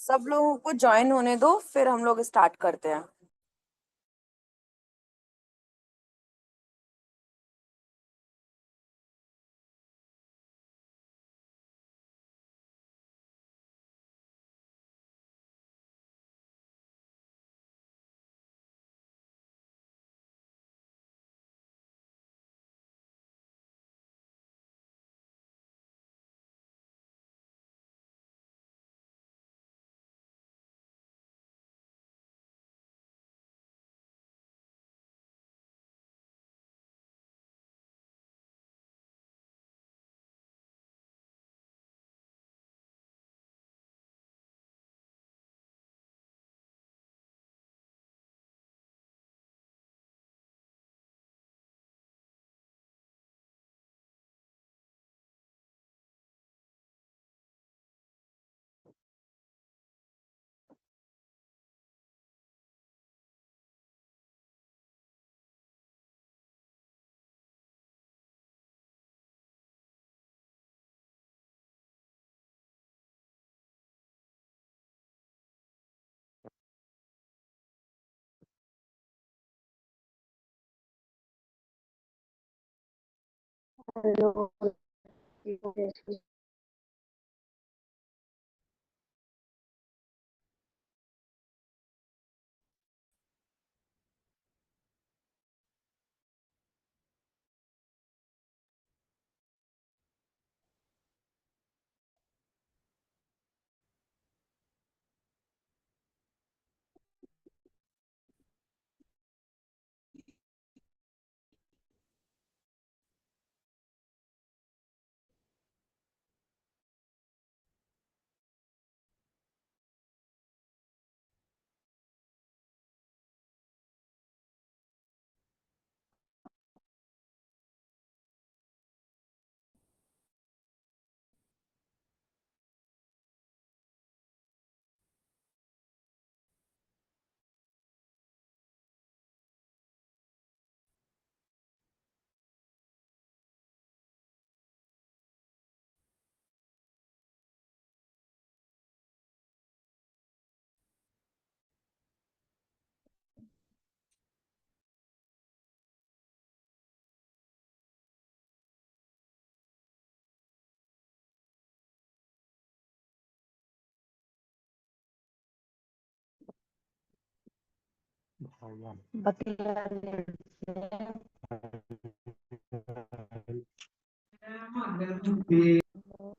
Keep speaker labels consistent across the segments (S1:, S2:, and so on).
S1: सब लोगों को ज्वाइन होने दो, फिर हम लोग स्टार्ट करते हैं।
S2: हेलो।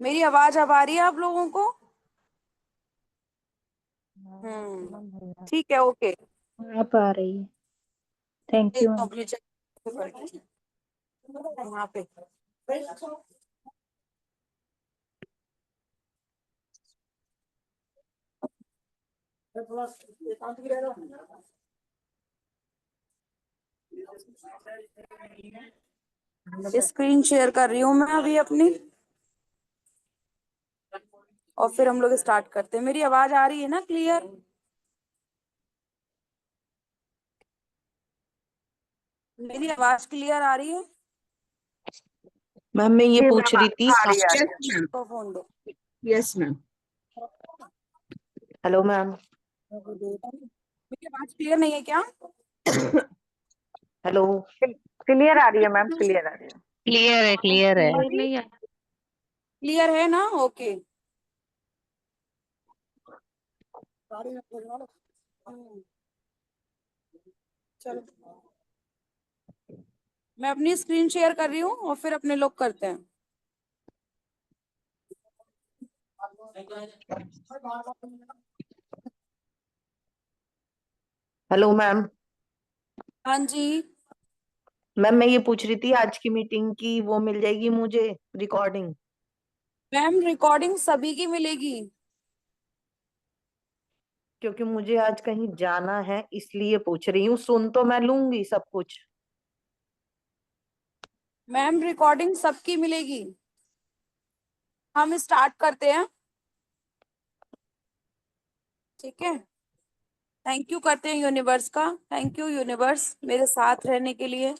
S1: मेरी आवाज अब आ रही है आप लोगों को? ठीक है, ओके।
S2: आप आ रही है। थैंक
S1: एक
S2: यू
S1: तो
S2: मैम।
S1: अपने यहाँ पे स्क्रीन शेयर कर रही हूँ मैं अभी अपनी, और फिर हम लोग स्टार्ट करते हैं। मेरी आवाज आ रही है ना क्लियर? मेरी आवाज क्लियर आ रही है?
S3: मैम मैं ये
S4: जी
S3: पूछ
S4: मैम,
S3: रही थी
S4: आ रही है, आ रही है।
S1: तो फोन दो।
S3: Yes ma'am. Hello ma'am.
S1: मेरी आवाज क्लियर नहीं है क्या?
S3: हेलो।
S4: क्लियर आ रही है मैम, क्लियर आ रही है।
S5: क्लियर है, क्लियर है।
S1: क्लियर है ना? ओके। चलो, मैं अपनी स्क्रीन शेयर कर रही हूँ और फिर अपने लोग करते हैं।
S3: Hello ma'am.
S1: हाँ जी।
S3: मैम मैं ये पूछ रही थी आज की मीटिंग की वो मिल जाएगी मुझे रिकॉर्डिंग?
S1: मैम रिकॉर्डिंग सभी की मिलेगी।
S3: क्योंकि मुझे आज कहीं जाना है इसलिए पूछ रही हूँ। सुन तो मैं लूंगी सब कुछ।
S1: मैम रिकॉर्डिंग सबकी मिलेगी। हम स्टार्ट करते हैं, ठीक है? थैंक यू करते हैं यूनिवर्स का। थैंक यू यूनिवर्स मेरे साथ रहने के लिए,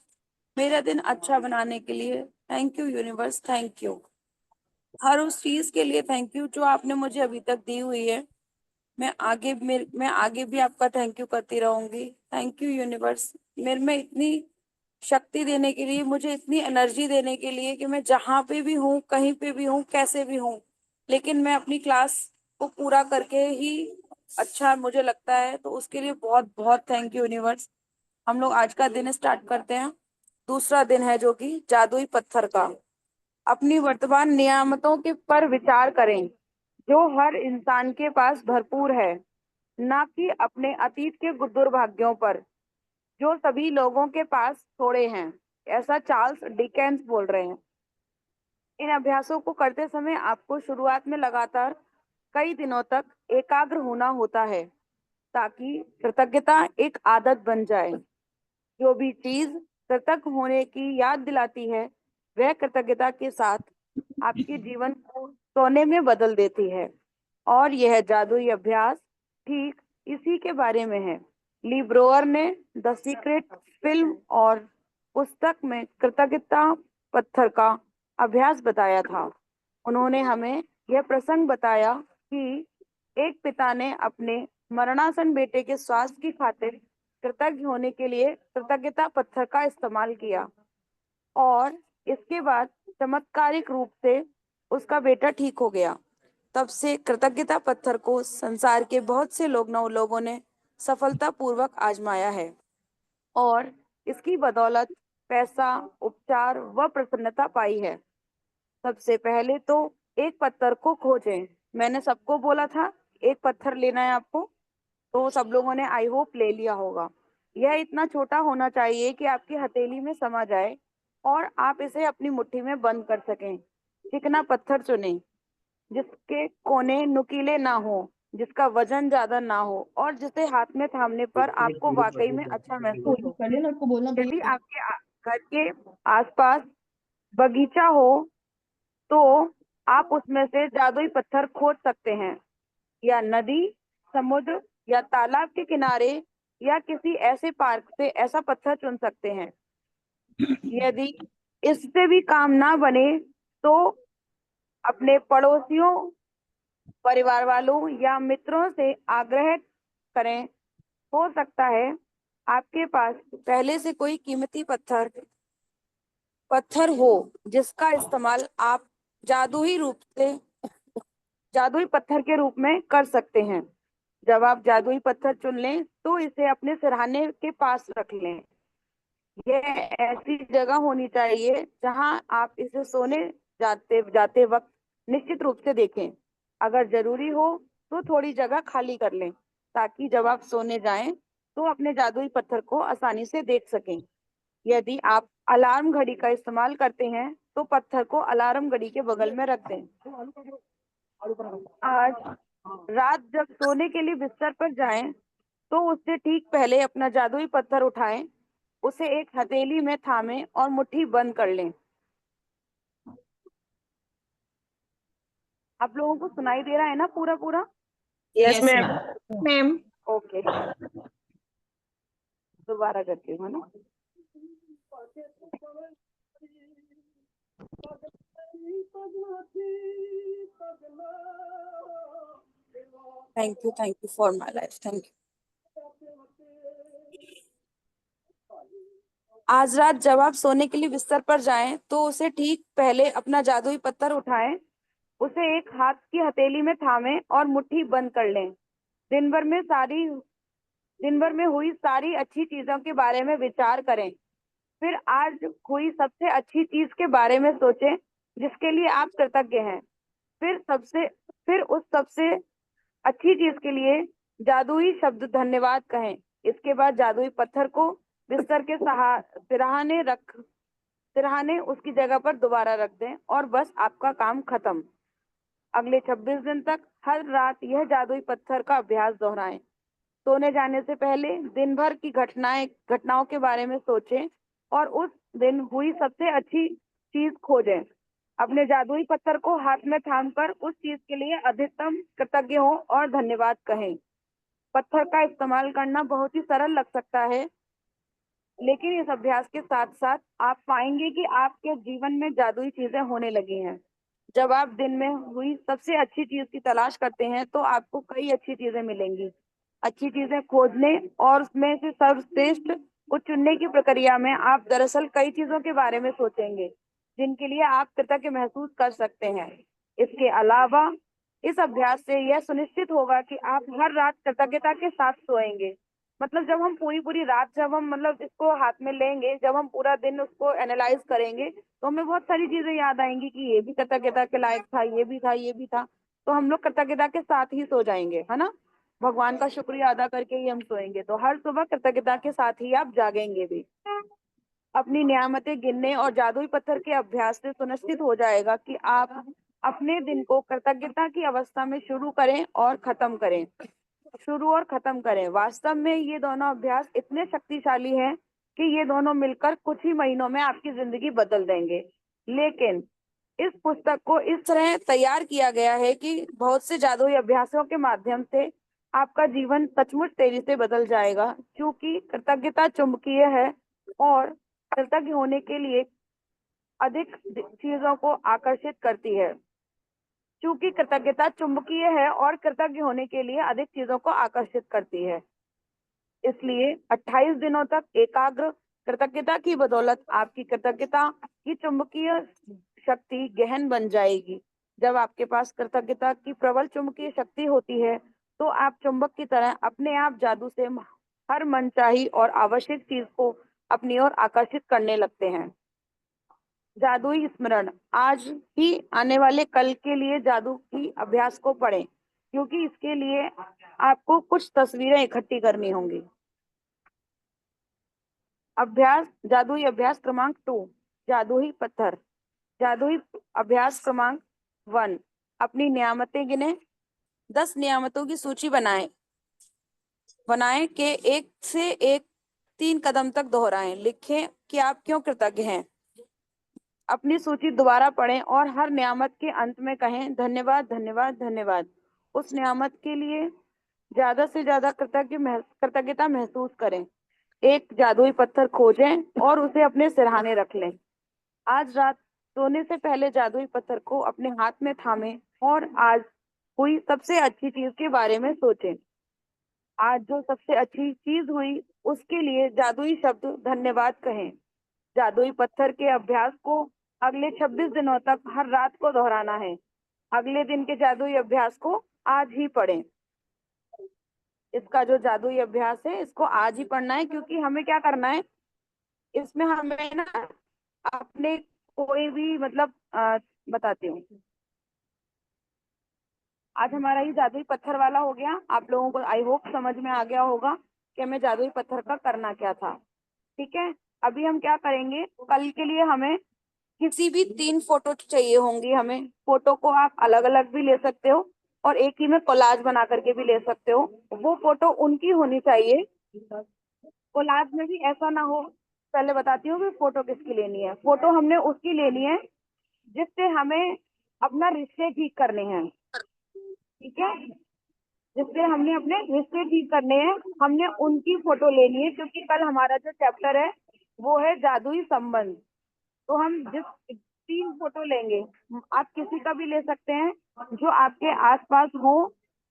S1: मेरा दिन अच्छा बनाने के लिए। Thank you universe, thank you हर उस चीज के लिए। थैंक यू जो आपने मुझे अभी तक दी हुई है। मैं आगे भी आपका थैंक यू करती रहूंगी। थैंक यू यूनिवर्स, मेरे में इतनी शक्ति देने के लिए, मुझे इतनी एनर्जी देने के लिए कि मैं जहाँ पे भी हूँ, कहीं पे भी हूँ, कैसे भी हूँ, लेकिन मैं अपनी क्लास को पूरा करके ही अच्छा मुझे लगता है। तो उसके लिए बहुत बहुत थैंक यू यूनिवर्स। हम लोग आज का दिन स्टार्ट करते हैं। दूसरा दिन है जो कि जादुई पत्थर का। अपनी वर्तमान नियामतों के पर विचार करें जो हर इंसान के पास भरपूर है, ना कि अपने अतीत के दुर्भाग्यों पर जो सभी लोगों के पास थोड़े हैं। ऐसा चार्ल्स डिकेंस बोल रहे हैं। इन अभ्यासों को करते समय आपको शुरुआत में लगातार कई दिनों तक एकाग्र होना होता है ताकि कृतज्ञता एक आदत बन जाए। जो भी चीज कृतज्ञ होने की याद दिलाती है, वह कृतज्ञता के साथ आपके जीवन को सोने में बदल देती है। और यह जादुई अभ्यास ठीक इसी के बारे में है। ली ब्रोअर ने द सीक्रेट फिल्म और पुस्तक में कृतज्ञता पत्थर का अभ्यास बताया था। उन्होंने हमें यह प्रसंग बताया कि एक पिता ने अपने मरणासन बेटे के स्वास्थ्य की खातिर कृतज्ञ होने के लिए कृतज्ञता पत्थर का इस्तेमाल किया, और इसके बाद चमत्कारिक रूप से उसका बेटा ठीक हो गया। तब से कृतज्ञता पत्थर को संसार के बहुत से लोगों ने सफलतापूर्वक आजमाया है, और इसकी बदौलत पैसा, उपचार व प्रसन्नता पाई है। सबसे पहले तो एक पत्थर को खोजें। मैंने सबको बोला था एक पत्थर लेना है आपको, तो सब लोगों ने आई होप ले लिया होगा। यह इतना छोटा होना चाहिए कि आपकी हथेली में समा जाए और आप इसे अपनी मुट्ठी में बंद कर सकें। चिकना पत्थर चुनें जिसके कोने नुकीले ना हो, जिसका वजन ज्यादा ना हो और जिसे हाथ में थामने पर आपको वाकई में अच्छा महसूस हो। यदि आपके घर के आसपास बगीचा हो तो आप उसमें से जादुई पत्थर खोज सकते हैं, या नदी, समुद्र या तालाब के किनारे या किसी ऐसे पार्क से ऐसा पत्थर चुन सकते हैं। यदि इससे भी काम ना बने तो अपने पड़ोसियों, परिवार वालों या मित्रों से आग्रह करें। हो सकता है आपके पास पहले से कोई कीमती पत्थर हो जिसका इस्तेमाल आप जादुई रूप से जादुई पत्थर के रूप में कर सकते हैं। जब आप जादुई पत्थर चुन लें तो इसे अपने सिरहाने के पास रख लें। यह ऐसी जगह होनी चाहिए जहां आप इसे सोने जाते जाते वक्त निश्चित रूप से देखें। अगर जरूरी हो तो थोड़ी जगह खाली कर लें ताकि जब आप सोने जाएं तो अपने जादुई पत्थर को आसानी से देख सकें। यदि आप अलार्म घड़ी का इस्तेमाल करते हैं तो पत्थर को अलार्म घड़ी के बगल में रख दें। आज रात जब सोने के लिए बिस्तर पर जाएं तो उससे ठीक पहले अपना जादुई पत्थर उठाएं, उसे एक हथेली में थामें और मुट्ठी बंद कर लें। आप लोगों को सुनाई दे रहा है ना पूरा पूरा?
S3: Yes ma'am. मैम
S1: ओके, दोबारा करती हूँ, है ना? Thank you for my life, thank you. आज रात जब आप सोने के लिए बिस्तर पर जाएं तो उसे ठीक पहले अपना जादुई पत्थर उठाएं, उसे एक हाथ की हथेली में थामें और मुट्ठी बंद कर लें। दिन भर में सारी दिन भर में हुई सारी अच्छी चीजों के बारे में विचार करें। फिर आज हुई सबसे अच्छी चीज के बारे में सोचें जिसके लिए आप कृतज्ञ हैं। फिर उस सबसे अच्छी चीज के लिए जादुई शब्द धन्यवाद कहें। इसके बाद जादुई पत्थर को बिस्तर के सिरहाने उसकी जगह पर दोबारा रख दें और बस आपका काम खत्म। अगले 26 दिन तक हर रात यह जादुई पत्थर का अभ्यास दोहराएं। सोने जाने से पहले दिन भर की घटनाओं के बारे में सोचें और उस दिन हुई सबसे अच्छी चीज खोजें। अपने जादुई पत्थर को हाथ में थामकर उस चीज के लिए अधिकतम कृतज्ञ हो और धन्यवाद कहें। पत्थर का इस्तेमाल करना बहुत ही सरल लग सकता है, लेकिन इस अभ्यास के साथ साथ आप पाएंगे कि आपके जीवन में जादुई चीजें होने लगी हैं। जब आप दिन में हुई सबसे अच्छी चीज की तलाश करते हैं तो आपको कई अच्छी चीजें मिलेंगी। अच्छी चीजें खोजने और उसमें से सर्वश्रेष्ठ को चुनने की प्रक्रिया में आप दरअसल कई चीजों के बारे में सोचेंगे जिनके लिए आप कृतज्ञ महसूस कर सकते हैं। इसके अलावा इस अभ्यास से यह सुनिश्चित होगा कि आप हर रात कृतज्ञता के साथ सोएंगे। मतलब जब हम पूरी पूरी रात जब हम मतलब इसको हाथ में लेंगे, जब हम पूरा दिन उसको एनालाइज करेंगे तो हमें बहुत सारी चीजें याद आएंगी कि ये भी कृतज्ञता के लायक था, ये भी था, ये भी था। तो हम लोग कृतज्ञता के साथ ही सो जाएंगे, है ना। भगवान का शुक्रिया अदा करके ही हम सोएंगे। तो हर सुबह कृतज्ञता के साथ ही आप जागेंगे भी। अपनी नियामतें गिनने और जादुई पत्थर के अभ्यास से सुनिश्चित हो जाएगा कि आप अपने दिन को कृतज्ञता की अवस्था में शुरू करें और खत्म करें। शुरू और खत्म करें। वास्तव में ये दोनों अभ्यास इतने शक्तिशाली हैं कि ये दोनों मिलकर कुछ ही महीनों में आपकी जिंदगी बदल देंगे। लेकिन इस पुस्तक को इस तरह तैयार किया गया है कि बहुत से जादुई अभ्यासों के माध्यम से आपका जीवन सचमुच तेजी से बदल जाएगा, क्योंकि कृतज्ञता चुंबकीय है और कृतज्ञ होने के लिए अधिक चीजों को आकर्षित करती है। चूंकि कृतज्ञता चुंबकीय है और कृतज्ञ होने के लिए अधिक चीजों को आकर्षित करती है, इसलिए 28 दिनों तक एकाग्र कृतज्ञता की बदौलत आपकी कृतज्ञता की चुंबकीय शक्ति गहन बन जाएगी। जब आपके पास कृतज्ञता की प्रबल चुंबकीय शक्ति होती है तो आप चुंबक की तरह अपने आप जादू से हर मनचाही और आवश्यक चीज को अपनी ओर आकर्षित करने लगते हैं। जादुई स्मरण। आज ही आने वाले कल के लिए जादू की अभ्यास को पढ़ें, क्योंकि इसके लिए आपको कुछ तस्वीरें इकट्ठी करनी होंगी। अभ्यास, जादुई अभ्यास क्रमांक 2, जादुई पत्थर। जादुई अभ्यास क्रमांक 1, अपनी नियामतें गिने। 10 नियामतों की सूची बनाएं। बनाएं के एक से एक 3 कदम तक दोहराएं। लिखें कि आप क्यों कृतज्ञ हैं। अपनी सूची दोबारा पढ़ें और हर नियामत के अंत में कहें धन्यवाद, धन्यवाद, धन्यवाद। उस नियामत के लिए ज्यादा से ज्यादा कृतज्ञता महसूस करें। एक जादुई पत्थर खोजें और उसे अपने सिरहाने रख लें। आज रात सोने से पहले जादुई पत्थर को अपने हाथ में थामें और आज हुई सबसे अच्छी चीज के बारे में सोचें। आज जो सबसे अच्छी चीज हुई उसके लिए जादुई शब्द धन्यवाद कहें। जादुई पत्थर के अभ्यास को अगले 26 दिनों तक हर रात को दोहराना है। अगले दिन के जादुई अभ्यास को आज ही पढ़ें। इसका जो जादुई अभ्यास है इसको आज ही पढ़ना है, क्योंकि हमें क्या करना है इसमें, हमें ना अपने कोई भी मतलब बताती हूँ। आज हमारा ये जादुई पत्थर वाला हो गया। आप लोगों को आई होप समझ में आ गया होगा कि हमें जादुई पत्थर का करना क्या था। ठीक है, अभी हम क्या करेंगे, कल के लिए हमें किसी भी 3 फोटो चाहिए होंगी। हमें फोटो को आप अलग अलग भी ले सकते हो और एक ही में कोलाज बना करके भी ले सकते हो। वो फोटो उनकी होनी चाहिए। कोलाज में भी ऐसा ना हो, पहले बताती हूँ कि फोटो किसकी लेनी है। फोटो हमने उसकी लेनी है जिससे हमें अपना रिश्ते ठीक करने हैं। ठीक है, जिससे हमने अपने रिश्ते ठीक करने हैं, हमने उनकी फोटो लेनी है, क्योंकि कल हमारा जो चैप्टर है वो है जादुई संबंध। तो हम जिस 3 फोटो लेंगे, आप किसी का भी ले सकते हैं जो आपके आसपास हो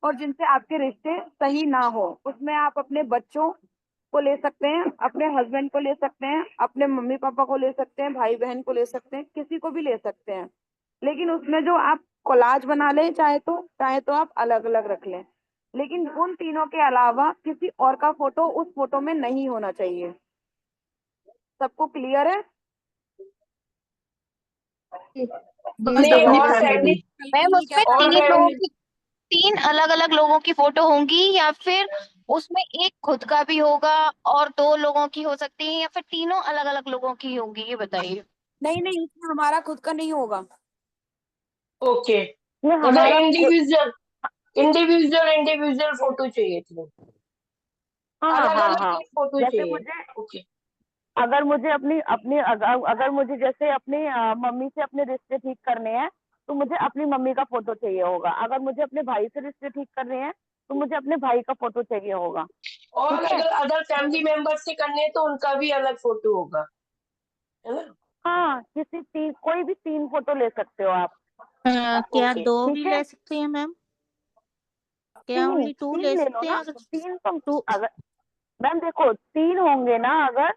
S1: और जिनसे आपके रिश्ते सही ना हो। उसमें आप अपने बच्चों को ले सकते हैं, अपने हस्बैंड को ले सकते हैं, अपने मम्मी पापा को ले सकते हैं, भाई बहन को ले सकते हैं, किसी को भी ले सकते हैं। लेकिन उसमें जो आप कोलाज बना लें चाहे तो आप अलग अलग रख लें, लेकिन उन तीनों के अलावा किसी और का फोटो उस फोटो में नहीं होना चाहिए। सबको क्लियर है?
S3: मैं और फैमिली
S5: मैम उसमें
S3: और
S5: 3 लोगों
S3: फैमिली
S5: की 3 अलग अलग लोगों की फोटो होंगी, या फिर उसमें एक खुद का भी होगा और 2 लोगों की हो सकती है, या फिर तीनों अलग अलग लोगों की होंगी, ये बताइए।
S1: नहीं नहीं, इसमें हमारा खुद का नहीं होगा।
S3: ओके,
S1: ये
S3: मतलब
S1: हमारा
S3: इंडिविजुअल इंडिविजुअल इंडिविजुअल फोटो चाहिए थी,
S1: हाँ
S3: अलग
S1: हाँ
S3: अलग
S1: हाँ।
S3: एक फोटो
S1: जैसे
S3: चाहिए।
S1: मुझे,
S3: ओके।
S1: अगर मुझे अपनी अपनी अगर मुझे जैसे अपनी मम्मी से अपने रिश्ते ठीक करने हैं तो मुझे अपनी मम्मी का फोटो चाहिए होगा। अगर मुझे अपने भाई से रिश्ते ठीक करने हैं तो मुझे अपने भाई का फोटो चाहिए होगा।
S3: और
S1: ठीक है,
S3: अगर अदर फैमिली मेंबर्स से करने हैं तो उनका भी अलग फोटो होगा, है ना।
S1: हाँ, कोई भी 3 फोटो ले सकते हो आप।
S2: क्या
S6: ओके।
S2: 2 भी
S4: ठीक है,
S2: ले सकते हैं मैम? क्या
S4: तीन
S2: ओनली 2
S4: तीन
S2: ले
S4: ले लो
S2: सकते हैं
S4: ना,
S2: अगर
S4: तीन तो।
S2: टू?
S4: अगर मैम देखो, तीन होंगे ना अगर,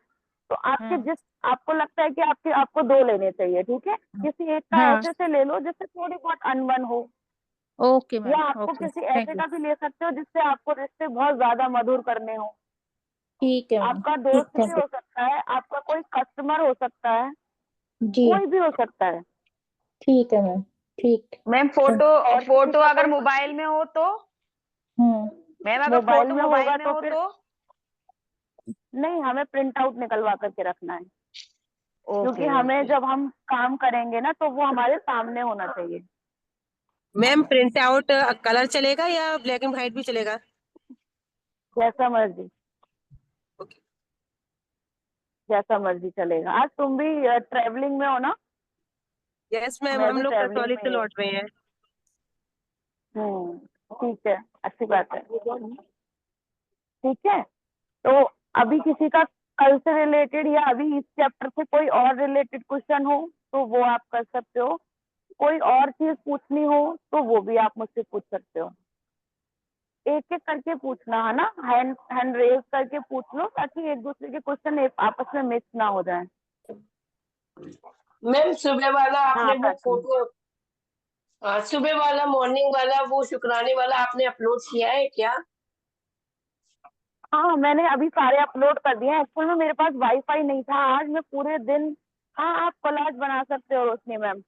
S4: तो आपके
S2: हाँ
S4: जिस आपको लगता है कि आपको दो लेने चाहिए, ठीक है, किसी एक का
S2: हाँ,
S4: ऐसे से ले लो जिससे थोड़ी बहुत अनबन हो,
S2: ओके
S4: या
S2: मैम,
S4: आपको
S2: ओके,
S4: किसी
S2: थैंक
S4: ऐसे
S2: यू।
S4: का भी ले सकते हो जिससे आपको रिश्ते बहुत ज्यादा मधुर करने हो।
S2: ठीक है मैम,
S4: आपका
S2: ठीक,
S4: दोस्त भी
S2: थैंक
S4: हो सकता है, आपका कोई कस्टमर हो सकता है,
S2: यू जी।
S4: कोई भी हो सकता है।
S2: ठीक है मैम, ठीक।
S3: मैम फोटो,
S4: और किसी
S3: फोटो
S4: का
S3: अगर
S4: कोई
S3: मोबाइल में हो तो?
S2: हम्म
S3: मैम अगर
S4: मोबाइल
S3: फोटो
S4: में
S3: मोबाइल
S4: होगा
S3: में
S4: तो
S3: हो
S4: फिर
S3: तो?
S4: नहीं, हमें प्रिंट आउट निकलवा करके रखना है, क्योंकि
S3: ओके
S4: हमें
S3: ओके।
S4: जब हम काम करेंगे ना तो वो हमारे सामने होना चाहिए।
S6: मैम प्रिंट आउट कलर चलेगा या ब्लैक एंड व्हाइट भी चलेगा?
S4: जैसा मर्जी,
S6: ओके।
S4: जैसा मर्जी चलेगा। आज तुम भी ट्रेवलिंग में हो ना?
S6: यस मैम,
S4: मैं
S6: हम
S4: भी
S6: लोग
S4: ट्रेवलिंग
S6: कसौली
S4: में
S6: से
S4: ही हूँ।
S6: लौट रहे हैं।
S4: ठीक है, अच्छी बात है। ठीक है, तो अभी किसी का कल से रिलेटेड या अभी इस चैप्टर से कोई और रिलेटेड क्वेश्चन हो तो वो आप कर सकते हो। कोई और चीज पूछनी हो तो वो भी आप मुझसे पूछ सकते हो। एक एक करके पूछना है ना, हैंड हैंड रेज करके पूछ लो, ताकि एक दूसरे के क्वेश्चन आपस में मिस ना हो जाए।
S6: मैम सुबह वाला
S4: हाँ
S6: आपने वो
S4: प्राची।
S6: फोटो, सुबह वाला मॉर्निंग वाला वो शुक्राने वाला आपने अपलोड किया है क्या?
S4: हाँ, मैंने अभी सारे अपलोड कर दिए हैं। एक्चुअल में मेरे पास वाईफाई नहीं था आज, मैं पूरे दिन। हाँ, आप कोलाज बना सकते हो रोशनी मैम।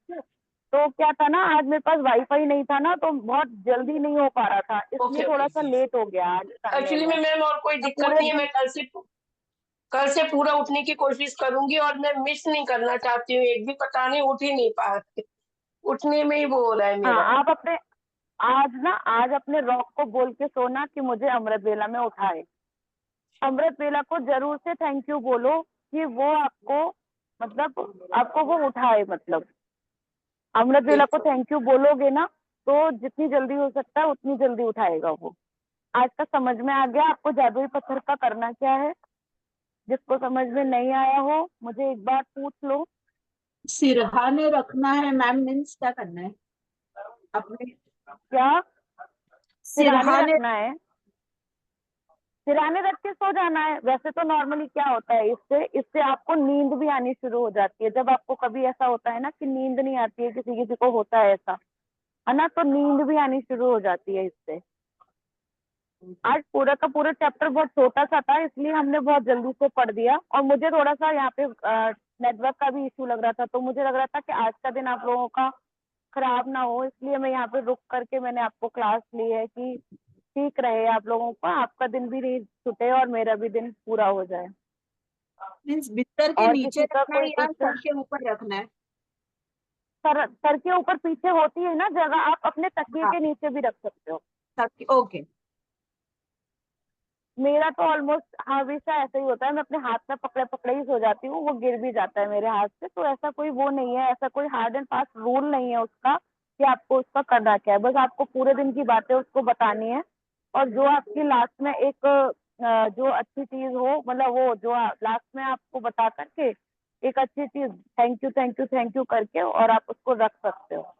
S4: तो क्या था ना, आज मेरे पास वाईफाई नहीं था ना, तो बहुत जल्दी नहीं हो पा रहा था, इसलिए
S6: ओके
S4: थोड़ा
S6: ओके।
S4: सा लेट हो गया आज करने
S6: एक्चुअली
S4: में।
S6: में मैम और कोई
S4: मैं
S6: दिक्कत
S4: पूरे
S6: नहीं है,
S4: दिन।
S6: मैं कल से पूरा उठने की कोशिश करूंगी, और मैं मिस नहीं करना चाहती हूँ एक भी, पता नहीं उठ ही नहीं पा रही, उठने में ही वो हो रहा है
S4: हाँ,
S6: मेरा।
S4: आप अपने आज अपने रॉक को बोल के सोना कि मुझे अमृत वेला में उठाए। अमृत वेला को जरूर से थैंक यू बोलो कि वो आपको, मतलब आपको वो उठाए, मतलब अमृत वेला को
S6: बिल्कुल।
S4: थैंक यू बोलोगे ना, तो जितनी जल्दी हो सकता है उतनी जल्दी उठाएगा वो। आज तक समझ में आ गया आपको जादुई पत्थर का करना क्या है? जिसको समझ में नहीं आया हो मुझे एक बार पूछ लो।
S7: सिरहाने रखना है मैम, मीन्स क्या करना है अपने?
S4: क्या सिराने
S7: सिरहाने।
S4: रखना है? सिराने रख के सो जाना है। वैसे तो नॉर्मली क्या होता है, इससे इससे आपको नींद भी आनी शुरू हो जाती है। जब आपको कभी ऐसा होता है ना कि नींद नहीं आती है, किसी किसी को होता है ऐसा, है ना, तो नींद भी आनी शुरू हो जाती है इससे। आज पूरा का पूरा चैप्टर बहुत छोटा सा था, इसलिए हमने बहुत जल्दी से पढ़ दिया, और मुझे थोड़ा सा यहाँ पे नेटवर्क का भी इशू लग रहा था, तो मुझे लग रहा था कि आज का दिन आप लोगों का खराब ना हो, इसलिए मैं यहाँ पे रुक करके मैंने आपको क्लास ली है कि ठीक रहे आप लोगों का, आपका दिन भी नहीं छूटे और मेरा भी दिन पूरा हो जाए।
S7: मीन्स बिस्तर के
S4: और
S7: नीचे
S4: किसी का
S7: रखना है
S4: कोई
S7: या
S4: क्वेश्चन?
S7: सर के ऊपर रखना है?
S4: सर के ऊपर पीछे होती है ना जगह, आप अपने तकिए
S7: हाँ,
S4: के नीचे भी रख सकते हो।
S7: ताकि ओके।
S4: मेरा तो ऑलमोस्ट हमेशा ऐसा ही होता है, मैं अपने हाथ में पकड़े पकड़े ही सो जाती हूँ, वो गिर भी जाता है मेरे हाथ से। तो ऐसा कोई वो नहीं है, ऐसा कोई हार्ड एंड फास्ट रूल नहीं है उसका कि आपको उसका करना क्या है। बस आपको पूरे दिन की बातें उसको बतानी है, और जो आपकी लास्ट में एक जो अच्छी चीज हो, मतलब वो जो लास्ट में आपको बता करके एक अच्छी चीज, thank you thank you thank you करके, और आप उसको रख सकते हो।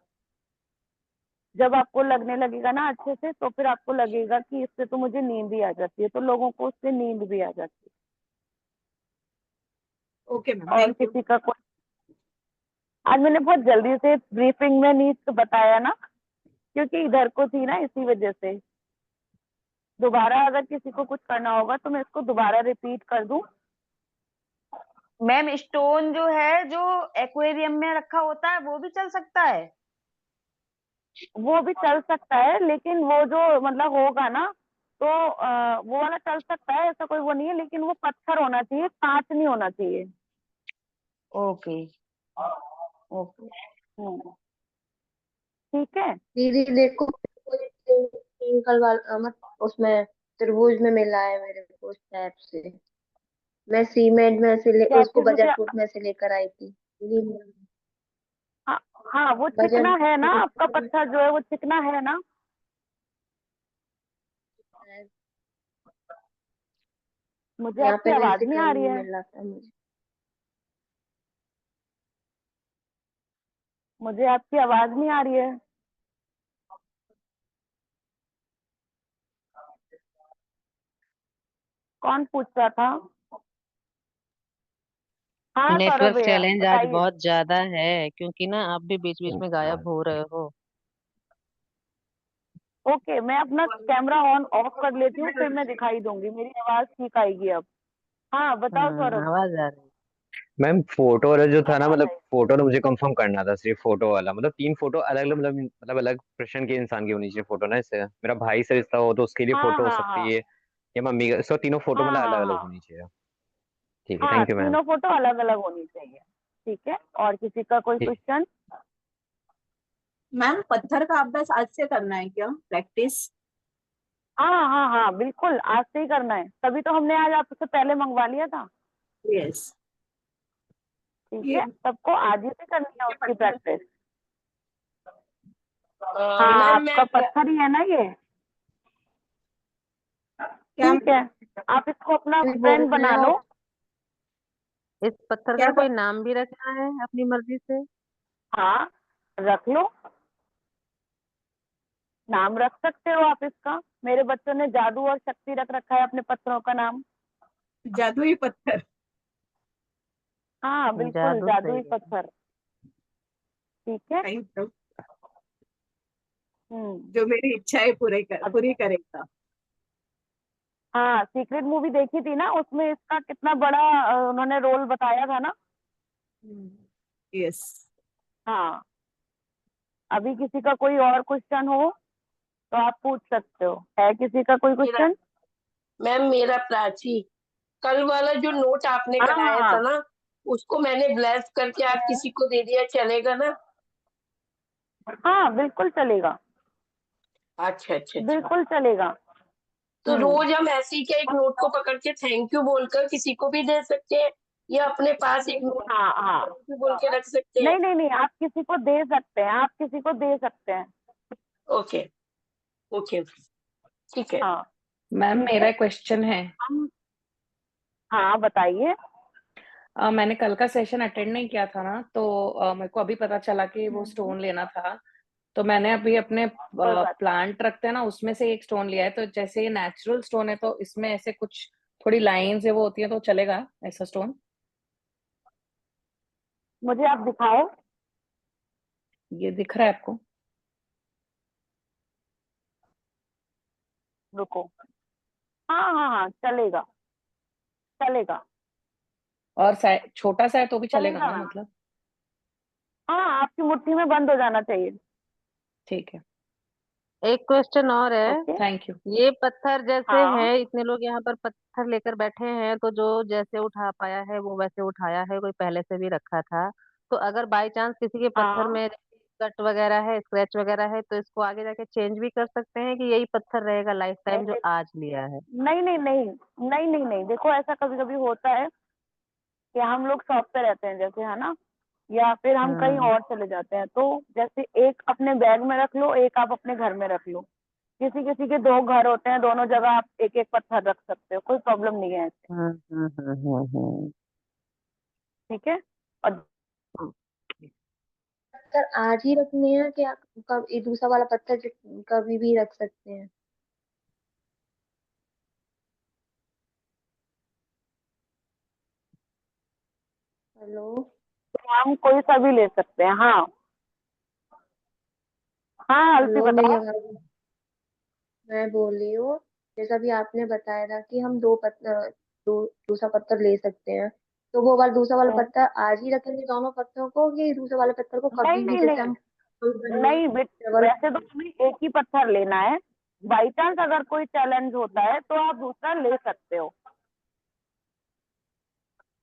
S4: जब आपको लगने लगेगा ना अच्छे से, तो फिर आपको लगेगा कि इससे तो मुझे नींद ही आ जाती है, तो लोगों को उससे नींद भी आ जाती
S7: ओके मैम,
S4: है। और
S7: थैंक यू।
S4: किसी का कोई, आज मैंने बहुत जल्दी से ब्रीफिंग में नहीं बताया ना, क्योंकि इधर को थी ना, इसी वजह से। दोबारा अगर किसी को कुछ करना होगा तो मैं इसको दोबारा रिपीट कर दूं।
S3: मैम स्टोन जो है, जो एक्वेरियम में रखा होता है, वो भी चल सकता है?
S4: वो भी चल सकता है, लेकिन वो जो मतलब होगा ना, तो वो वाला चल सकता है, ऐसा कोई वो नहीं है, लेकिन वो पत्थर होना चाहिए, कांच नहीं होना चाहिए।
S3: Okay okay.
S4: हम्म, ठीक है।
S8: दीदी देखो, पिंकल वाला मत, उसमें तरबूज में मिला है मेरे को उस टाइप से। मैं सीमेंट में से
S4: क्या
S8: उसको
S4: चीज मुझे?
S8: बजरपुर में से लेकर आई थी।
S4: हाँ, हाँ, वो चिकना है ना,
S8: बजरपुर
S4: आपका पत्थर जो है वो चिकना है ना। मुझे
S8: यहाँ
S4: आपकी
S8: पे नहीं
S4: आवाज नहीं आ
S8: दिखाई
S4: रही
S8: नहीं
S4: है।
S8: मिल रहा था मुझे।
S4: मुझे आपकी आवाज नहीं आ रही है। कौन पूछ रहा था? हाँ सौरभ
S9: नेटवर्क
S4: भैया
S9: चैलेंज आज
S4: बताइए।
S9: बहुत ज्यादा है, क्योंकि ना आप भी बीच बीच में गायब हो रहे हो।
S4: ओके, मैं अपना कैमरा ऑन ऑफ कर लेती हूँ, फिर मैं दिखाई दूंगी, मेरी आवाज ठीक आएगी अब। हाँ बताओ सौरभ।
S9: आवाज आ रही
S10: मैम फोटो वाला जो था
S4: अब
S10: ना,
S4: आ
S10: मतलब
S4: रही।
S10: फोटो ना मुझे कंफर्म करना था, सिर्फ फोटो वाला, मतलब 3 फोटो अलग अलग, मतलब अलग प्रश्न के इंसान की होनी चाहिए फोटो ना। इससे मेरा भाई से रिश्ता हो तो उसके लिए
S4: हाँ
S10: फोटो हो
S4: हाँ हाँ
S10: सकती है, या मम्मी का, इसका तीनों फोटो
S4: हाँ
S10: मतलब
S4: हाँ
S10: अलग अलग
S4: हाँ
S10: होनी चाहिए। ठीक है,
S4: हाँ,
S10: थैंक यू मैम।
S4: तीनों फोटो अलग अलग होनी चाहिए। ठीक है, और किसी का कोई
S10: ठीक।
S4: क्वेश्चन?
S7: मैम पत्थर का अभ्यास आज से करना है क्या, प्रैक्टिस?
S4: हाँ हाँ हाँ बिल्कुल, आज से ही करना है, तभी तो हमने आज आपसे पहले मंगवा लिया था।
S7: यस।
S4: ठीक
S7: ये
S4: है, सबको आज ही से करनी है उसकी
S7: पत्थर
S4: प्रैक्टिस। हाँ,
S6: मैम
S4: आपका
S6: मैं
S4: पत्थर ही है ना ये?
S7: क्या?
S4: ठीक है, आप इसको अपना
S8: भी बोल
S4: फ्रेंड
S8: रहे
S4: बना
S8: हो
S4: लो।
S8: आप?
S9: है। इस पत्थर
S7: क्या
S9: का कोई नाम भी रखना है अपनी मर्जी से?
S4: हाँ, रख लो, नाम रख सकते हो आप इसका। मेरे बच्चों ने जादू और शक्ति रख रखा है अपने पत्थरों का नाम।
S7: जादुई पत्थर?
S4: हाँ बिल्कुल,
S9: जादू सही
S4: जादुई
S9: है।
S4: पत्थर। ठीक है।
S7: थैंक यू,
S4: हम्म।
S7: जो मेरी इच्छा है पूरी करेगा।
S4: हाँ, सीक्रेट मूवी देखी थी ना, उसमें इसका कितना बड़ा उन्होंने रोल बताया था ना।
S7: यस।
S4: हाँ, अभी किसी का कोई और क्वेश्चन हो तो आप पूछ सकते हो। है किसी का कोई
S6: मेरा
S4: क्वेश्चन?
S6: मैम मेरा प्राची, कल वाला जो नोट आपने
S4: हाँ
S6: कराया था
S4: हाँ
S6: ना, उसको मैंने ब्लेस करके आप किसी को दे दिया, चलेगा ना?
S4: हाँ बिल्कुल चलेगा,
S6: अच्छा अच्छा अच्छा।
S4: बिल्कुल चलेगा।
S6: तो रोज हम ऐसे ही क्या एक नोट को पकड़ के थैंक यू बोलकर किसी को भी दे सकते हैं, या अपने पास एक नोट
S4: हाँ हाँ,
S6: थैंक यू बोल के रख सकते हैं?
S4: नहीं नहीं नहीं, आप किसी को दे सकते हैं, आप किसी को दे सकते हैं।
S6: ओके ओके, ठीक है।
S4: हाँ
S11: मैम
S4: ठीक
S11: मेरा
S4: है।
S11: क्वेश्चन है।
S4: हम, हाँ बताइए।
S11: मैंने कल का सेशन अटेंड नहीं किया था ना, तो मेरे को अभी पता चला कि वो स्टोन लेना था। तो मैंने अभी अपने
S4: कोई बात।
S11: प्लांट रखते हैं ना, उसमें से एक स्टोन लिया है। तो जैसे ये नेचुरल स्टोन है, तो इसमें ऐसे कुछ थोड़ी लाइंस है वो होती है, तो चलेगा ऐसा स्टोन?
S4: मुझे आप दिखाओ।
S11: ये दिख रहा है आपको?
S4: रुको। हाँ हाँ हाँ, चलेगा चलेगा
S11: और छोटा सा है तो भी चलेगा
S4: चलेगा
S11: ना,
S4: मैम।
S11: मतलब?
S4: हाँ, आपकी मुट्ठी में बंद हो जाना चाहिए।
S11: ठीक है,
S9: एक क्वेश्चन और है।
S4: ओके।
S11: Thank you.
S9: ये पत्थर जैसे है,
S4: हाँ
S9: इतने लोग यहाँ पर पत्थर लेकर बैठे हैं, तो जो जैसे उठा पाया है वो वैसे उठाया है, कोई पहले से भी रखा था। तो अगर बाय चांस किसी के पत्थर
S4: हाँ,
S9: में कट वगैरह है, स्क्रैच वगैरह है, तो इसको आगे जाके चेंज भी कर सकते हैं, कि यही पत्थर रहेगा लाइफ टाइम जो आज लिया है?
S4: नहीं नहीं नहीं नहीं नहीं नहीं, देखो ऐसा कभी कभी होता है कि हम लोग शॉप पे रहते हैं जैसे, है ना, या फिर हम कहीं
S9: हम्म।
S4: और चले जाते हैं, तो जैसे एक अपने बैग में रख लो, एक आप अपने घर में रख लो। किसी किसी के दो घर होते हैं, दोनों जगह आप एक एक पत्थर रख सकते हो, कोई प्रॉब्लम नहीं है ऐसे। ठीक है। और
S9: हम्म।
S8: पत्थर आज ही रखने हैं कि कब ये दूसरा वाला पत्थर कभी भी रख सकते हैं? हेलो।
S4: हम कोई सा भी ले सकते हैं। हाँ हाँ, अलसी
S8: हेलो, मेरी
S4: बताओ।
S8: आवाज? मैं बोल रही हूँ, जैसा भी आपने बताया था कि हम दूसरा पत्थर ले सकते हैं, तो वो वाला दूसरा वाला पत्थर आज ही रखेंगे दोनों पत्थरों को, कि दूसरे वाले पत्थर को
S4: नहीं
S8: कभी भी,
S4: नहीं
S8: जैसे
S4: नहीं
S8: हम कोई बनने
S4: नहीं वैसे तो हमें एक ही पत्थर लेना है। बाई चांस अगर कोई चैलेंज होता है तो आप दूसरा ले सकते हो।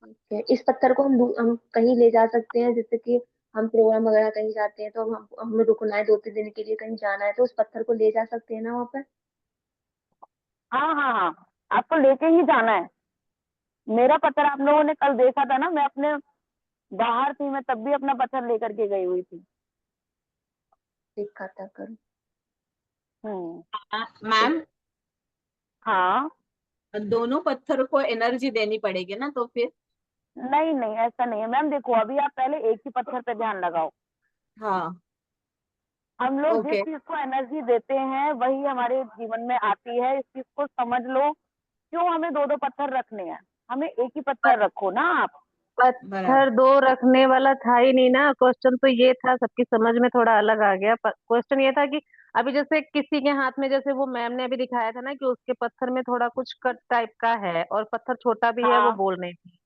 S8: ठीक है, इस पत्थर को हम कहीं ले जा सकते हैं, जैसे कि हम प्रोग्राम वगैरह कहीं जाते हैं, तो हमें रुकना है 2-3 दिन के लिए, कहीं जाना है, तो उस पत्थर को ले जा सकते हैं ना वहाँ पर?
S4: हाँ हाँ हाँ, आपको लेके ही जाना है। मेरा पत्थर आप लोगों ने कल देखा था ना, मैं अपने बाहर थी, मैं तब भी अपना पत्थर लेकर के गई हुई थी।
S8: देखा था कल।
S4: हम्म।
S7: मैम
S4: हाँ,
S7: दोनों पत्थर को एनर्जी देनी पड़ेगी ना, तो फिर?
S4: नहीं नहीं ऐसा नहीं है मैम, देखो अभी आप पहले एक ही पत्थर पे ध्यान लगाओ।
S7: हाँ
S4: हम लोग जिस
S7: ओके
S4: चीज को एनर्जी देते हैं वही हमारे जीवन में आती है। इस चीज को समझ लो। क्यों हमें दो दो पत्थर रखने हैं? हमें एक ही पत्थर रखो ना आप।
S7: बराबर।
S9: पत्थर दो रखने वाला था ही नहीं ना, क्वेश्चन तो ये था, सबकी समझ में थोड़ा अलग आ गया। क्वेश्चन ये था कि अभी जैसे किसी के हाथ में, जैसे वो मैम ने अभी दिखाया था ना कि उसके पत्थर में थोड़ा कुछ कट टाइप का है और पत्थर छोटा भी है, वो
S4: हाँ।
S9: बोल रही थी,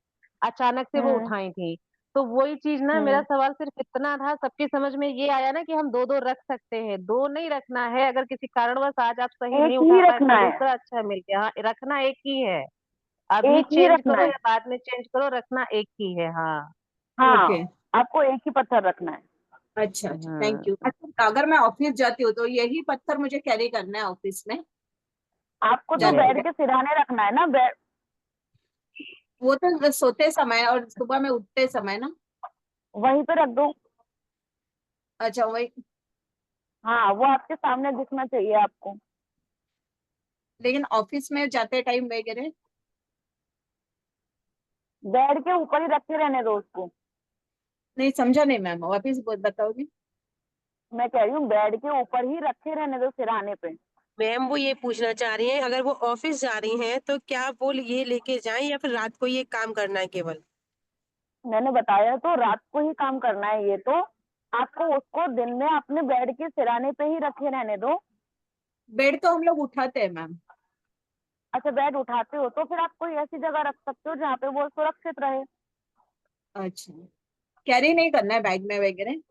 S9: अचानक से वो
S4: हम्म।
S9: उठाई थी। तो वही चीज ना, मेरा
S4: हम्म।
S9: सवाल सिर्फ इतना था, सबकी समझ में ये आया ना कि हम दो दो रख सकते हैं, दो नहीं रखना है। अगर किसी कारणवश आज आप सही
S4: एक
S9: नहीं उठा
S4: ही
S9: पाए,
S4: रखना
S9: कल
S4: है।
S9: दूसरा अच्छा मिल गया, हाँ रखना एक ही है। अभी
S4: एक ही
S9: चेंज
S4: रखना
S9: करो
S4: है।
S9: या बाद में चेंज करो, रखना एक ही है। हाँ।
S7: ओके
S4: हाँ, आपको एक ही पत्थर रखना है।
S7: अच्छा अच्छा थैंक
S9: हम्म।
S7: यू। अच्छा अगर मैं ऑफिस जाती हूँ तो यही पत्थर मुझे कैरी करना है ऑफिस में
S4: आपको तो
S7: जाते
S9: यस।
S4: Bed
S7: time?
S4: के सिरहाने रखना है ना। बेड
S7: वो तो सोते समय और सुबह में उठते समय ना।
S4: वहीं पे रख दो।
S7: अच्छा वही।
S4: हाँ, वो आपके सामने दिखना चाहिए आपको।
S7: लेकिन ऑफिस में जाते टाइम वगैरह
S4: बेड के ऊपर ही रखे रहने दो उसको।
S7: नहीं समझा नहीं मैम, वापिस बताओगी?
S4: मैं कह रही हूँ बेड के ऊपर ही रखे रहने दो सिरहाने पे।
S12: मैम वो ये पूछना चाह रही हैं, अगर वो ऑफिस जा रही हैं तो क्या वो ये लेके जाएं या फिर रात को ये काम करना है केवल?
S4: मैंने बताया तो रात को ही काम करना है ये तो। आपको उसको दिन में अपने बेड के सिरहाने पे ही रखे रहने दो।
S7: बेड तो हम लोग उठाते हैं मैम।
S4: अच्छा, बेड उठाते हो तो फिर आप कोई ऐसी जगह रख सकते हो जहाँ पे वो सुरक्षित रहे।
S7: अच्छा कैरी नहीं करना है बैग में वगैरह?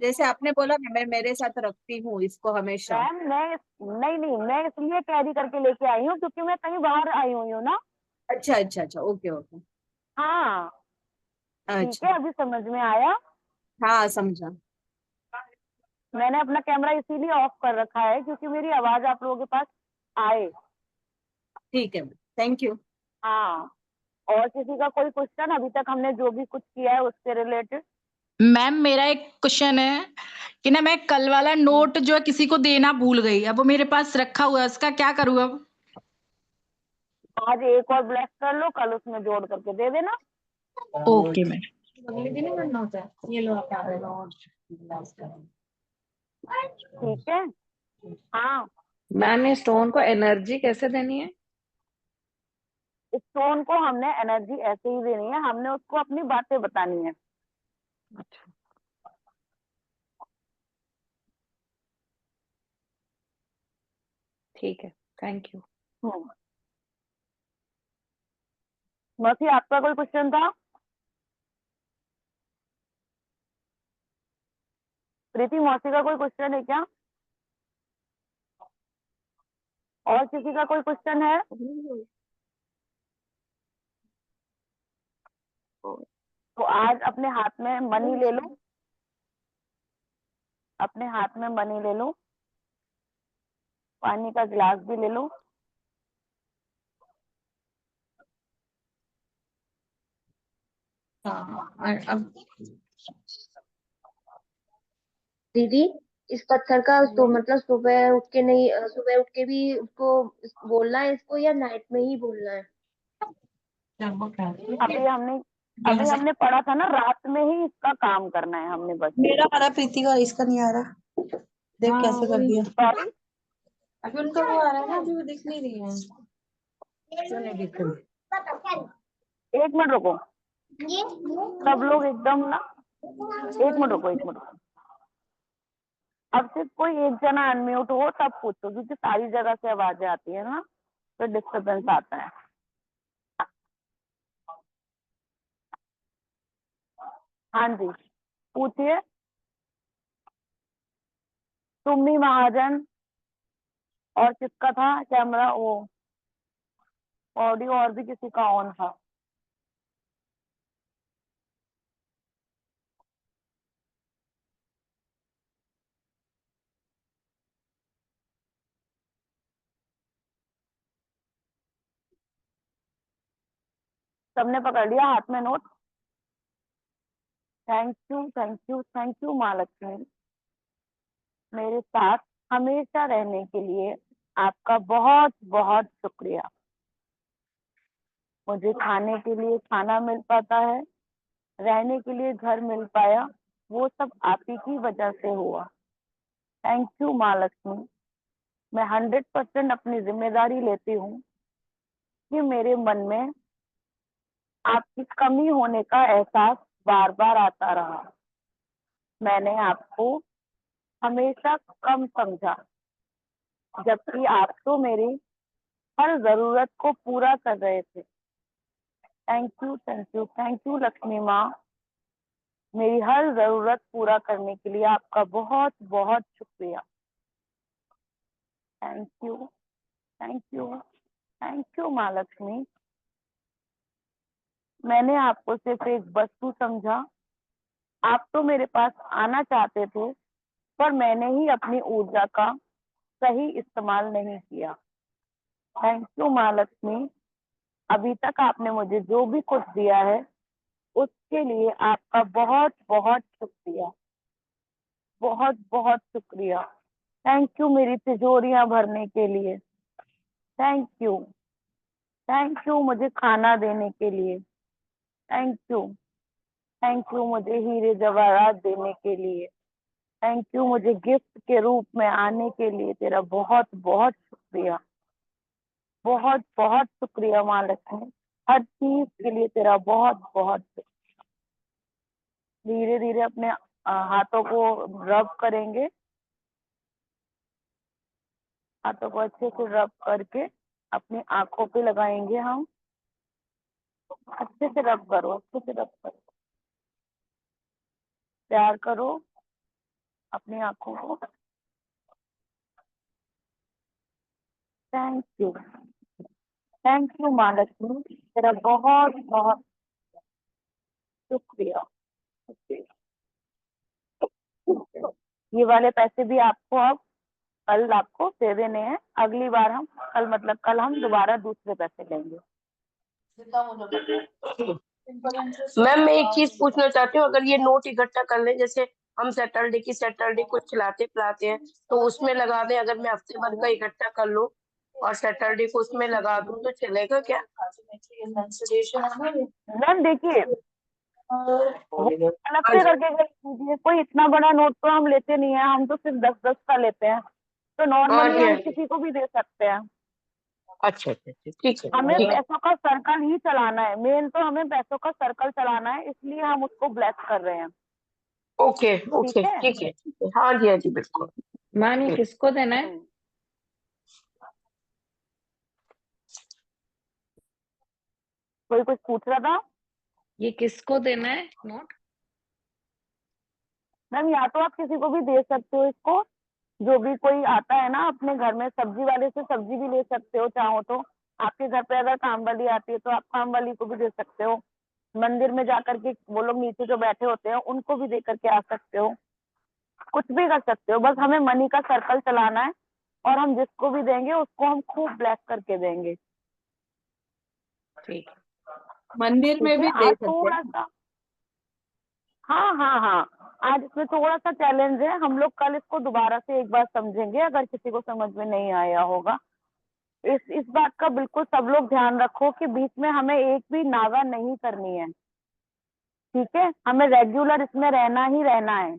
S7: जैसे आपने बोला ना, मैं मेरे साथ रखती हूँ इसको हमेशा।
S4: मैम नहीं नहीं, मैं इसलिए कैरी करके लेके आई हूँ क्योंकि मैं कहीं बाहर आई हुई हूँ ना।
S7: अच्छा अच्छा अच्छा ओके ओके।
S4: हाँ। ठीक
S7: अच्छा
S4: है, अभी समझ में आया।
S7: हाँ समझा।
S4: मैंने अपना कैमरा इसीलिए ऑफ कर रखा है क्योंकि मेरी आवाज आप लोगों के पास आए।
S7: ठीक है मैम थैंक यू।
S4: हाँ। और किसी का कोई क्वेश्चन? अभी तक हमने जो भी कुछ किया है उससे रिलेटेड।
S13: मैम मेरा एक क्वेश्चन है कि ना, मैं कल वाला नोट जो है किसी को देना भूल गई, अब वो मेरे पास रखा हुआ है, उसका क्या करूँ अब?
S4: आज एक और ब्लैक कर लो, कल उसमें जोड़ करके दे देना।
S13: Okay ma'am.
S4: ठीक है। हाँ।
S11: मैम ये स्टोन को एनर्जी कैसे देनी है?
S4: स्टोन को हमने एनर्जी ऐसे ही देनी है, हमने उसको अपनी बातें बतानी है।
S11: अच्छा, ठीक है, थैंक यू।
S4: मौसी, आपका कोई क्वेश्चन था? प्रीति मौसी का कोई क्वेश्चन है क्या? और किसी का कोई क्वेश्चन है? तो आज अपने हाथ में मनी ले लो। अपने हाथ में मनी ले लो। पानी का गिलास भी ले लो।
S2: अब
S8: दीदी, इस पत्थर का तो मतलब सुबह उठ के नहीं, सुबह उठ के भी उसको बोलना है इसको, या नाइट में ही बोलना है?
S4: अभी हमने अभी हमने पढ़ा था ना, रात में ही इसका काम करना है हमने बस।
S3: मेरा आ रहा प्रीति का, इसका नहीं आ रहा। देख कैसे कर दिया।
S4: सॉरी।
S3: अभी उनका वो आ रहा है ना, अभी वो दिख नहीं रही है। क्यों नहीं दिख रही?
S4: एक मिनट रुको। सब लोग एकदम ना, एक मिनट रुको, एक मिनट रुको। अब सिर्फ कोई एक जना अनम्यूट हो तब पूछो, क्योंकि सारी जगह से आवाजें आती है ना, तो डिस्टरबेंस आता है। हाँ जी, पूछिए। तुम्ही महाजन। और किसका था कैमरा? वो ऑडियो और भी किसी का ऑन था। सबने पकड़ लिया हाथ में note? Thank you thank you thank you Mahalakshmi, मेरे साथ हमेशा रहने के लिए आपका बहुत बहुत शुक्रिया। मुझे खाने के लिए खाना मिल पाता है, रहने के लिए घर मिल पाया, वो सब आप ही की वजह से हुआ। थैंक यू माँ लक्ष्मी। मैं 100% अपनी जिम्मेदारी लेती हूँ कि मेरे मन में आपकी कमी होने का एहसास बार बार आता रहा। मैंने आपको हमेशा कम समझा, जबकि आप तो मेरी हर जरूरत को पूरा कर रहे थे। Thank you, thank you, thank you Lakshmi माँ। मेरी हर जरूरत पूरा करने के लिए आपका बहुत बहुत शुक्रिया। Thank you, thank you, thank you माँ लक्ष्मी। मैंने आपको सिर्फ एक वस्तु समझा। आप तो मेरे पास आना चाहते थे, पर मैंने ही अपनी ऊर्जा का सही इस्तेमाल नहीं किया। थैंक यू माँ लक्ष्मी। अभी तक आपने मुझे जो भी कुछ दिया है उसके लिए आपका बहुत बहुत शुक्रिया, बहुत बहुत शुक्रिया। थैंक यू मेरी तिजोरियां भरने के लिए। थैंक यू, थैंक यू मुझे खाना देने के लिए। थैंक यू, थैंक यू मुझे हीरे जवाहरात देने के लिए। थैंक यू मुझे गिफ्ट के रूप में आने के लिए। तेरा बहुत बहुत शुक्रिया, बहुत बहुत शुक्रिया माँ लक्ष्मी। हर चीज के लिए तेरा बहुत बहुत शुक्रिया। धीरे धीरे अपने हाथों को रब करेंगे। हाथों को अच्छे से रब करके अपनी आंखों पे लगाएंगे हम। अच्छे से रब करो, अच्छे से रब करो, प्यार करो अपनी आंखों को। थैंक यू, थैंक यू माँ लक्ष्मी। तेरा बहुत बहुत शुक्रिया, शुक्रिया। ये वाले पैसे भी आपको अब कल आपको दे देने हैं। अगली बार हम कल मतलब कल हम दोबारा दूसरे पैसे लेंगे।
S6: मैम मैं एक चीज पूछना चाहती हूँ, अगर ये नोट इकट्ठा कर लें, जैसे हम सैटरडे को खिलाते पिलाते हैं तो उसमें लगा दें, अगर मैं हफ्ते भर का इकट्ठा कर लूं और सैटरडे को उसमें लगा दूं तो चलेगा क्या?
S4: मैम देखिए, अलग
S6: हाँ
S4: से
S6: जी,
S4: करके कर लीजिए। कोई इतना बड़ा नोट तो हम लेते नहीं है, हम तो सिर्फ 10-10 का लेते हैं, तो
S6: हाँ
S4: नॉर्मली
S6: जी, हाँ
S4: हम
S6: जी।
S4: किसी को भी दे सकते हैं।
S6: अच्छा अच्छा अच्छा, ठीक है
S4: हमें
S6: ठीक है।
S4: पैसों का सर्कल ही चलाना है, मेन तो हमें पैसों का सर्कल चलाना है, इसलिए हम उसको ब्लेस कर रहे हैं।
S6: ओके
S4: ठीक
S6: ओके,
S4: है।
S6: ठीक है ठीक है, हाँ जी हाँ जी, बिल्कुल।
S11: मैम ये किसको देना है?
S4: कोई कुछ पूछ रहा था?
S11: ये किसको देना है नोट?
S4: मैम या तो आप किसी को भी दे सकते हो इसको, जो भी कोई आता है ना अपने घर में, सब्जी वाले से सब्जी भी ले सकते हो चाहो तो। आपके घर पे अगर काम वाली आती है तो आप काम वाली को भी दे सकते हो। मंदिर में जाकर के वो लोग नीचे जो बैठे होते हैं उनको भी दे करके आ सकते हो। कुछ भी कर सकते हो, बस हमें मनी का सर्कल चलाना है और हम जिसको भी देंगे उसको हम खूब ब्लेस करके देंगे।
S11: ठीक है।
S7: मंदिर
S4: ठीक
S7: में
S4: है।
S7: भी दे
S4: आज
S7: सकते
S4: थोड़ा
S7: हैं।
S4: सा, हाँ हाँ हाँ, आज इसमें थोड़ा सा चैलेंज है। हम लोग कल इसको दोबारा से एक बार समझेंगे, अगर किसी को समझ में नहीं आया होगा। इस बात का बिल्कुल सब लोग ध्यान रखो कि बीच में हमें एक भी नागा नहीं करनी है। ठीक है, हमें रेगुलर इसमें रहना ही रहना है।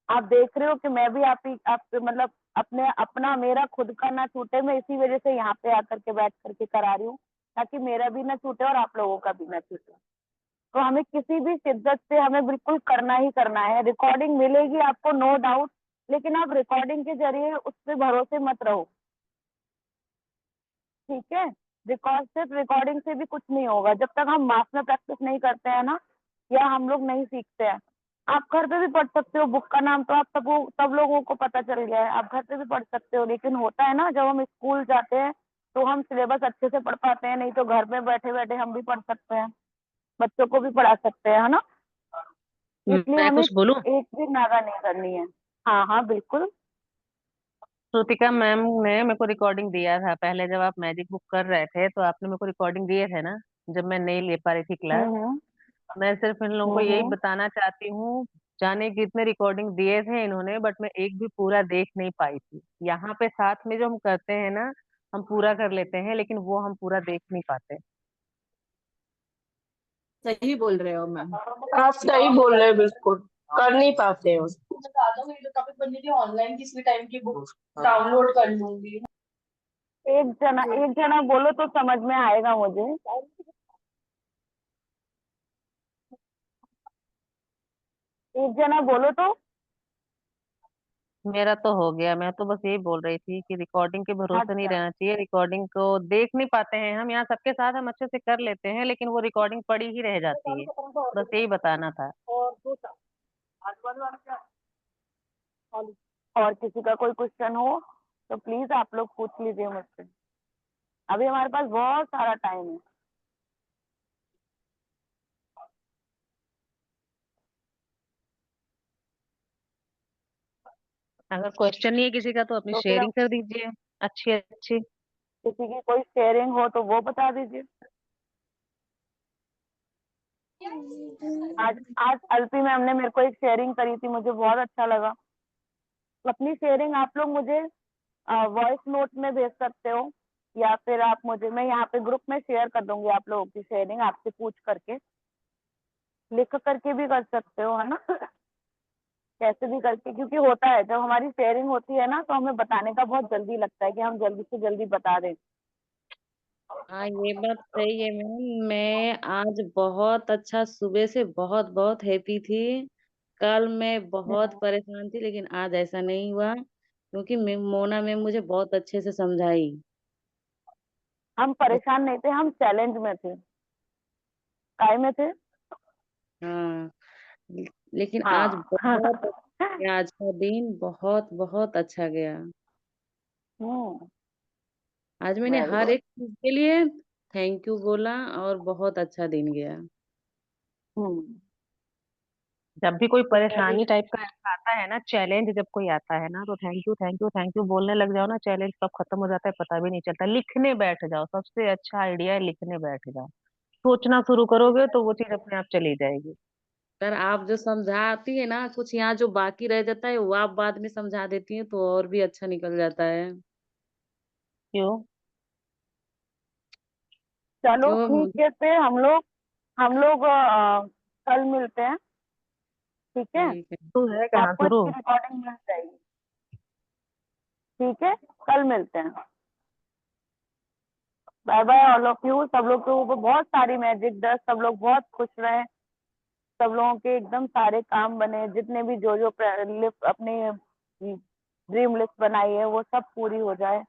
S4: आप देख रहे हो कि मैं भी आप मतलब अपने अपना मेरा खुद का ना छूटे, मैं इसी वजह से यहाँ पे आकर के बैठ करके करा रही हूँ, ताकि मेरा भी ना छूटे और आप लोगों का भी ना छूटे। तो हमें किसी भी शिद्दत से हमें बिल्कुल करना ही करना है। रिकॉर्डिंग मिलेगी आपको, नो डाउट, लेकिन आप रिकॉर्डिंग के जरिए उस पर भरोसे मत रहो। ठीक है, बिकॉज सिर्फ रिकॉर्डिंग से भी कुछ नहीं होगा जब तक हम मास में प्रैक्टिस नहीं करते हैं ना, या हम लोग नहीं सीखते हैं। आप घर पे भी पढ़ सकते हो, बुक का नाम तो आप सब लोगों को पता चल गया है, आप घर पे भी पढ़ सकते हो। लेकिन होता है ना, जब हम स्कूल जाते हैं तो हम सिलेबस अच्छे से पढ़ पाते हैं, नहीं तो घर में बैठे बैठे हम भी पढ़ सकते हैं, बच्चों को भी पढ़ा सकते हैं, है ना। इसलिए
S9: मैं
S4: हमें
S9: कुछ बोलूं?
S4: एक भी नागा नहीं करनी है। हाँ हाँ बिल्कुल।
S9: श्रुतिका मैम ने मेरे को रिकॉर्डिंग दिया था पहले, जब आप मैजिक बुक कर रहे थे तो आपने मेरे को रिकॉर्डिंग दिए थे ना, जब मैं नहीं ले पा रही थी क्लास।
S4: हम्म
S9: मैं सिर्फ इन लोगों को यही
S4: हम्म।
S9: बताना चाहती हूँ, जाने कितने रिकॉर्डिंग दिए थे इन्होंने, बट मैं एक भी पूरा देख नहीं पाई थी। यहाँ पे साथ में जो हम करते हैं ना, हम पूरा कर लेते हैं, लेकिन वो हम पूरा देख नहीं पाते।
S7: सही बोल रहे हो मैम।
S6: आप सही बोल रहे हैं, बिल्कुल कर नहीं पाते हो।
S7: ऑनलाइन किसी टाइम की बुक डाउनलोड कर लूंगी।
S4: एक जना बोलो तो समझ में आएगा मुझे। एक जना बोलो तो।
S9: मेरा तो हो गया। मैं तो बस यही बोल रही थी कि रिकॉर्डिंग के भरोसे नहीं
S4: अच्छा,
S9: रहना चाहिए। रिकॉर्डिंग को देख नहीं पाते हैं हम, यहाँ सबके साथ हम अच्छे से कर लेते हैं, लेकिन वो रिकॉर्डिंग पड़ी ही रह जाती है। बस यही बताना था।
S4: और किसी का कोई क्वेश्चन हो तो प्लीज आप लोग पूछ लीजिए मुझसे। अभी हमारे पास बहुत सारा टाइम है।
S9: अगर क्वेश्चन नहीं है किसी का तो अपनी
S4: तो फिर
S9: शेयरिंग कर दीजिए अच्छी अच्छी।
S4: किसी की कोई शेयरिंग हो तो वो बता दीजिए। आज आज अल्पी मैम ने मेरे को एक शेयरिंग करी थी, मुझे बहुत अच्छा लगा। अपनी शेयरिंग आप लोग मुझे वॉइस नोट में भेज सकते हो, या फिर आप मुझे, मैं यहाँ पे ग्रुप में शेयर कर दूंगी आप लोगों की शेयरिंग, आपसे पूछ करके लिख करके भी कर सकते हो, है ना। कैसे भी करके, क्योंकि होता है जब हमारी शेयरिंग होती है ना तो हमें बताने का बहुत जल्दी लगता है कि हम जल्दी से जल्दी बता दें।
S2: हाँ ये बात सही है मैम। मैं आज बहुत अच्छा, सुबह से बहुत बहुत हैप्पी थी। कल मैं बहुत परेशान थी, लेकिन आज ऐसा नहीं हुआ क्योंकि मोना मैम मुझे बहुत अच्छे से समझाई।
S4: हम परेशान नहीं थे, हम चैलेंज में थे। काय में थे?
S2: हाँ लेकिन आज
S4: हाँ।
S2: बहुत आज का दिन बहुत बहुत अच्छा गया। आज मैंने
S4: वेरी
S2: हर
S4: गुड।
S2: एक चीज के लिए थैंक यू बोला और बहुत अच्छा दिन गया।
S9: जब भी कोई परेशानी टाइप का आता है ना, चैलेंज जब कोई आता है ना, तो thank you thank you thank you बोलने लग जाओ ना, चैलेंज कब खत्म हो जाता है पता भी नहीं चलता। लिखने बैठ जाओ, सबसे अच्छा आइडिया है लिखने बैठ जाओ। सोचना शुरू करोगे तो वो चीज अपने आप चली जाएगी।
S2: पर आप जो समझाती है ना, कुछ यहाँ जो बाकी रह जाता है वो आप बाद में समझा देती है तो और भी अच्छा निकल जाता है।
S9: क्यों?
S4: चलो
S2: क्यों?
S4: ठीक है, फिर हम लोग कल मिलते हैं, ठीक है।
S2: ठीक है।
S9: तू है कहाँ
S4: आपको
S9: शुरू?
S4: इसकी रिकॉर्डिंग मिल जाएगी, ठीक है। कल मिलते हैं। Bye bye all of you. सब लोग के ऊपर बहुत सारी मैजिक डस्ट, सब लोग बहुत खुश रहे, सब लोगों के एकदम सारे काम बने, जितने भी जो जो लिस्ट अपनी ड्रीम लिस्ट बनाई है वो सब पूरी हो जाए।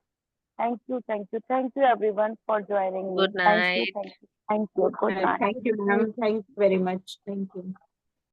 S4: Thank you thank you thank you everyone for joining me.
S2: Good
S4: thank you
S2: night.
S4: Thank you thank you. Good night.
S7: Thank you ma'am, thank you very much, thank you.